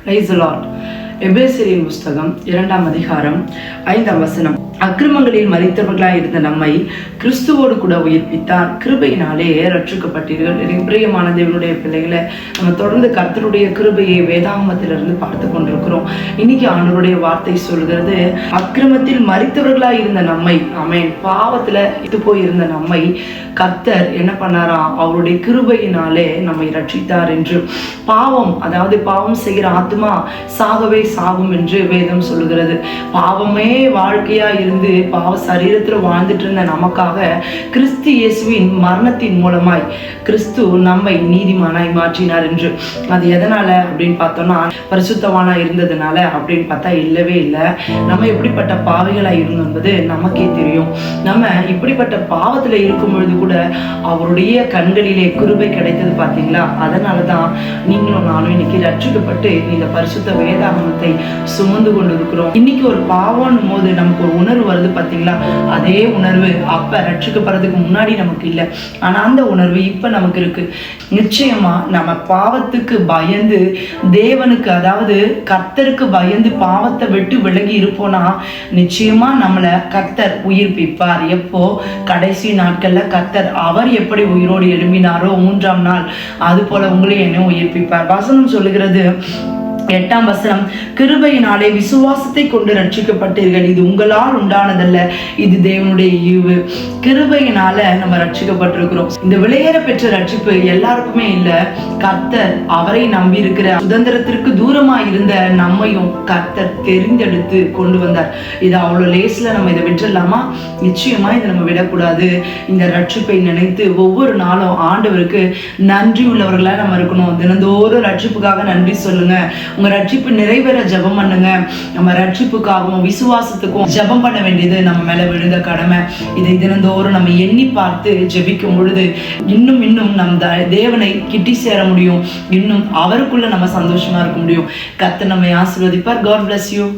Praise the Lord. எபேசியரின் புஸ்தகம் 2ஆம் அதிகாரம் 5ஆம் வசனம். அக்கிரமங்களில் மரித்தவர்களாய் இருந்த நம்மை கிறிஸ்துவோடு கூட உயிர்ப்பித்தார், கிருபையினாலே ரட்சிக்கப்பட்டீர்கள். பிரியமான தேவனுடைய பிள்ளைகளை, நம்ம தொடர்ந்து கர்த்தருடைய கிருபையை வேதாகமத்திலிருந்து பார்த்து கொண்டிருக்கிறோம். இன்னைக்கு ஆண்டவருடைய வார்த்தை சொல்கிறது, அக்கிரமத்தில் மரித்தவர்களாய் இருந்த நம்மை, ஆமென், பாவத்துல இது போயிருந்த நம்மை கர்த்தர் என்ன பண்ணாராம்? அவருடைய கிருபையினாலே நம்மை ரட்சித்தார் என்று. பாவம், அதாவது பாவம் செய்கிற ஆத்மா சாகவே சாகும் என்று வேதம் சொல்லுகிறது. பாவமே வாழ்க்கையா இருந்து பாவ சரீரத்தில் வாழ்ந்துட்டு இருந்த நமக்காக கிறிஸ்து இயேசுவின் மரணத்தின் மூலமாய் கிறிஸ்து நம்மை நீதிமானாய் மாற்றினார் என்று. அது எதனால அப்படின்னு பார்த்தோம்னா, பரிசுத்தவானா இருந்ததுனால அப்படின்னு பார்த்தா இல்லவே இல்லை. நம்ம எப்படிப்பட்ட பாவிகளா இருந்தோம் என்பது நமக்கே தெரியும். நம்ம இப்படிப்பட்ட பாவத்துல இருக்கும் பொழுது கூட அவருடைய கண்களிலே கிருபை கிடைத்தது பார்த்தீங்களா? அதனாலதான் நீங்களும் நானும் இன்னைக்கு ரட்சிக்கப்பட்டு இந்த பரிசுத்த வேதாகமத்தை சுமந்து கொண்டு இருக்கிறோம். இன்னைக்கு ஒரு பாவம் போது நமக்கு ஒரு உணர்வு வருது பார்த்தீங்களா? அதே உணர்வு அப்ப ரட்சிக்கப்படுறதுக்கு முன்னாடி நமக்கு இல்லை. ஆனா அந்த உணர்வு இப்ப நமக்கு இருக்கு. நிச்சயமா நம்ம பாவத்துக்கு பயந்து தேவனுக்கு, அதாவது கர்த்தருக்கு பயந்து பாவத்தை விட்டு விலகி இருப்போம்னா நிச்சயமா நம்மளை கர்த்தர் உயிர்ப்பிப்பார். எப்போ? கடைசி நாட்கள்ல கர்த்தர் அவர் எப்படி உயிரோடு எழும்பினாரோ 3ஆம் நாள், அது போல உங்களையும் என்ன உயிர்ப்பிப்பார். வசனம் சொல்லுகிறது 8ஆம் வசனம், கிருபையினாலே விசுவாசத்தை கொண்டு ரட்சிக்கப்பட்டீர்கள், இது உங்களால் உண்டானதல்ல, இது தேவனுடைய ஈவு. கிருபையினால நம்ம ரட்சிக்கப்பட்டிருக்கிறோம். இந்த விலையேற பெற்ற ரட்சிப்பு எல்லாருக்குமே இல்ல. கர்த்தர் அவரை நம்பி இருக்கிற சுதந்திரத்திற்கு தூரமா இருந்த நம்மையும் கர்த்தர் தெரிந்தெடுத்து கொண்டு வந்தார். இது அவ்வளவு லேஸ்ல நம்ம இதை விட்டுடலாமா? நிச்சயமா இதை நம்ம விடக்கூடாது. இந்த ரட்சிப்பை நினைத்து ஒவ்வொரு நாளும் ஆண்டவருக்கு நன்றி உள்ளவர்களா நம்ம இருக்கணும். தினந்தோறும் ரட்சிப்புக்காக நன்றி சொல்லுங்க. உங்க ரட்சிப்பு நிறைவேற ஜெபம் பண்ணுங்க. நம்ம ரட்சிப்புக்காகவும் விசுவாசத்துக்கும் ஜெபம் பண்ண வேண்டியது நம்ம மேல விழுந்த கடமை. இதை தினந்தோறும் நம்ம எண்ணி பார்த்து ஜெபிக்கும் பொழுது இன்னும் நம்ம தேவனை கிட்டி சேர முடியும். இன்னும் அவருக்குள்ள நம்ம சந்தோஷமா இருக்க முடியும். கர்த்தர் நம்மை ஆசீர்வதிப்பார். God bless you.